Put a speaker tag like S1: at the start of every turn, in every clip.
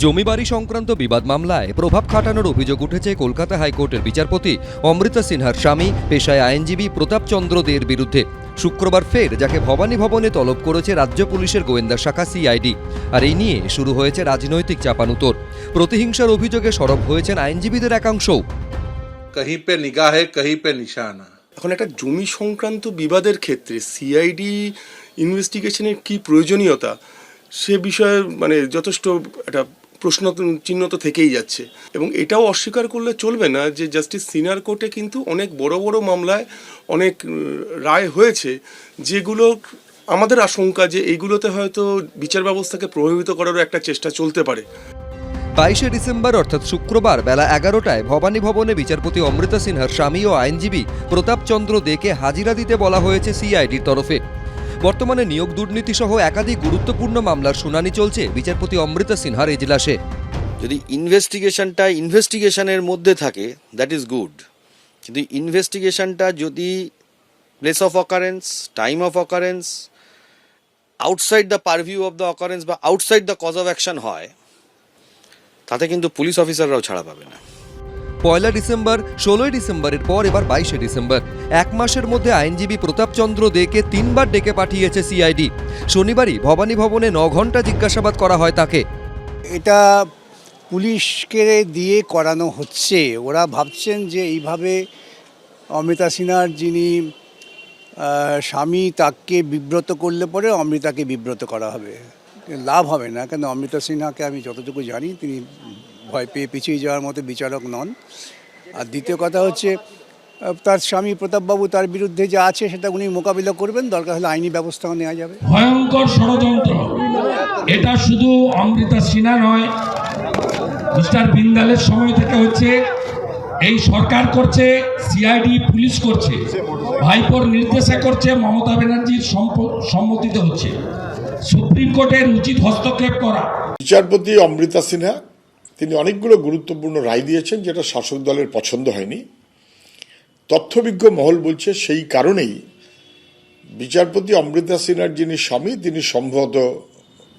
S1: জমিবাড়ি সংক্রান্ত বিবাদ মামলায় প্রভাব খাটানোর অভিযোগ উঠেছে কলকাতা হাইকোর্টের বিচারপতি অমৃতা সিনহার স্বামী পেশায় আইনজীবী প্রতাপ চন্দ্র দে'র বিরুদ্ধে। শুক্রবার ফের যাকে ভবানী ভবনে তলব করেছে রাজ্য পুলিশের গোয়েন্দা শাখা সিআইডি। আর এই নিয়ে শুরু হয়েছে রাজনৈতিক চাপানুতোর। প্রতিহিংসার অভিযোগে সরব হয়েছেন আইনজীবীদের একাংশও।
S2: कहीं पे निगाह है कहीं पे निशाना।
S3: এখন একটা জমি সংক্রান্ত বিবাদের ক্ষেত্রে সিআইডি ইনভেস্টিগেশনের কি প্রয়োজনীয়তা সে বিষয়ে যথেষ্ট একটা প্রশ্ন চিহ্ন তো থেকেই যাচ্ছে, এবং এটাও অস্বীকার করলে চলবে না যে জাস্টিস সিনহার কোর্টে কিন্তু অনেক বড় বড় মামলায় অনেক রায় হয়েছে যেগুলো আমাদের আশঙ্কা যে এইগুলোতে হয়তো বিচার ব্যবস্থাকে প্রভাবিত করারও একটা চেষ্টা চলতে পারে।
S1: 22শে ডিসেম্বর অর্থাৎ শুক্রবার বেলা 11টায় ভবানী ভবনে বিচারপতি অমৃতা সিনহার স্বামী ও আইনজীবী প্রতাপ চন্দ্র দে'কে হাজিরা দিতে বলা হয়েছে সিআইডির তরফে। বর্তমানে নিয়োগ দুর্নীতি সহ একাধিক গুরুত্বপূর্ণ মামলার শুনানি চলছে বিচারপতি অমৃতা সিনহার এজলাসে।
S4: যদি ইনভেস্টিগেশনের মধ্যে থাকে দ্যাট ইজ গুড, কিন্তু ইনভেস্টিগেশনটা যদি place of occurrence, time of occurrence, outside the purview of the occurrence বা outside the cause of action হয়, তাতে কিন্তু পুলিশ অফিসাররাও ছাড়া পাবে না।
S1: 1 ডিসেম্বর, 16 ডিসেম্বরের পর এবার 22শে ডিসেম্বর। এক মাসের মধ্যে আইনজীবী প্রতাপ চন্দ্র দে'কে 3 বার ডেকে পাঠিয়েছে সিআইডি। শনিবারই ভবানী ভবনে 9 ঘন্টা জিজ্ঞাসাবাদ করা হয় তাকে।
S5: এটা পুলিশকে দিয়ে করানো হচ্ছে। ওরা ভাবছেন যে এইভাবে অমৃতা সিনহার যিনি স্বামী তাকে বিব্রত করলে পরে অমৃতাকে বিব্রত করা হবে। লাভ হবে না, কেন অমৃতা সিনহাকে আমি যতটুকু জানি তিনি ভয় পেয়ে পিছিয়ে যাওয়ার মতো বিচারক নন। আর দ্বিতীয় কথা হচ্ছে তার স্বামী প্রতাপবাবু তার বিরুদ্ধে যা আছে সেটা উনি মোকাবিলা করবেন, দরকার হলে আইনি ব্যবস্থাও নেওয়া যাবে।
S6: ভয়ঙ্কর ষড়যন্ত্র। এটা শুধু অমৃতা সিনহা নয়, মিস্টার বিন্দালের সময় থেকে হচ্ছে। এই সরকার করছে, সিআইডি পুলিশ করছে, ভাইপোর নির্দেশে করছে, মমতা ব্যানার্জির সম্মতিতে হচ্ছে। সুপ্রিম কোর্টের উচিত হস্তক্ষেপ করা।
S7: বিচারপতি অমৃতা সিনহা তিনি অনেকগুলো গুরুত্বপূর্ণ রায় দিয়েছেন যেটা শাসক দলের পছন্দ হয়নি। তথ্যবিজ্ঞ মহল বলছে সেই কারণেই বিচারপতি অমৃতা সিনহার যিনি স্বামী তিনি সম্ভবত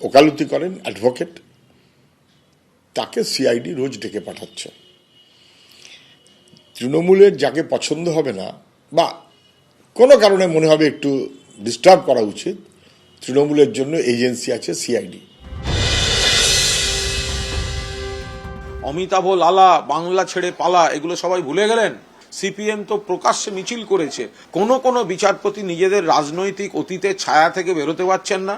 S7: ওকালতি করেন, অ্যাডভোকেট, তাকে সিআইডি রোজ ডেকে পাঠাচ্ছে। তৃণমূলের যাকে পছন্দ হবে না বা কোনো কারণে মনে হবে একটু ডিস্টার্ব করা উচিত, তৃণমূলের জন্য এজেন্সি আছে সিআইডি।
S2: অমিতাভ লালা, বাংলা ছেড়ে পালা, এগুলো সবাই ভুলে গেলেন। সিপিএম তো প্রকাশ্যে মিছিল করেছে। কোনো বিচারপতি নিজেদের রাজনৈতিক অতীতের ছায়া থেকে বেরোতে পারছেন না,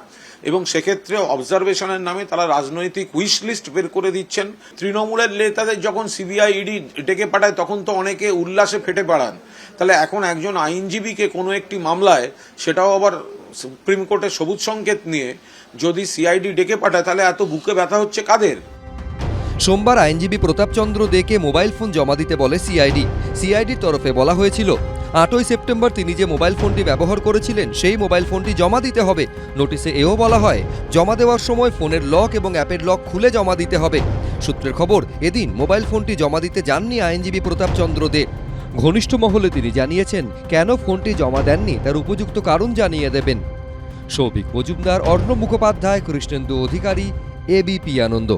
S2: এবং সেক্ষেত্রে অবজারভেশনের নামে তারা রাজনৈতিক উইশ লিস্ট বের করে দিচ্ছেন। তৃণমূলের নেতাদের যখন সিবিআই ইডি ডেকে পাঠায় তখন তো অনেকে উল্লাসে ফেটে পড়ান। তাহলে এখন একজন আইনজীবীকে কোনো একটি মামলায়, সেটাও আবার সুপ্রিম কোর্টের সবুজ সংকেত নিয়ে, যদি সিআইডি ডেকে পাঠায় তাহলে এত বুকে ব্যথা হচ্ছে কাদের?
S1: সোমবার আইনজীবী প্রতাপ চন্দ্র দে'কে মোবাইল ফোন জমা দিতে বলে সিআইডি। সিআইডির তরফে বলা হয়েছিল 8ই সেপ্টেম্বর তিনি যে মোবাইল ফোনটি ব্যবহার করেছিলেন সেই মোবাইল ফোনটি জমা দিতে হবে। নোটিশে এও বলা হয় জমা দেওয়ার সময় ফোনের লক এবং অ্যাপের লক খুলে জমা দিতে হবে। সূত্রের খবর, এদিন মোবাইল ফোনটি জমা দিতে যাননি আইনজীবী প্রতাপ চন্দ্র দে। ঘনিষ্ঠ মহলে তিনি জানিয়েছেন কেন ফোনটি জমা দেননি তার উপযুক্ত কারণ জানিয়ে দেবেন। সৌভিক মজুমদার, অর্ণব মুখোপাধ্যায়, কৃষ্ণেন্দু অধিকারী, এবিপি আনন্দ।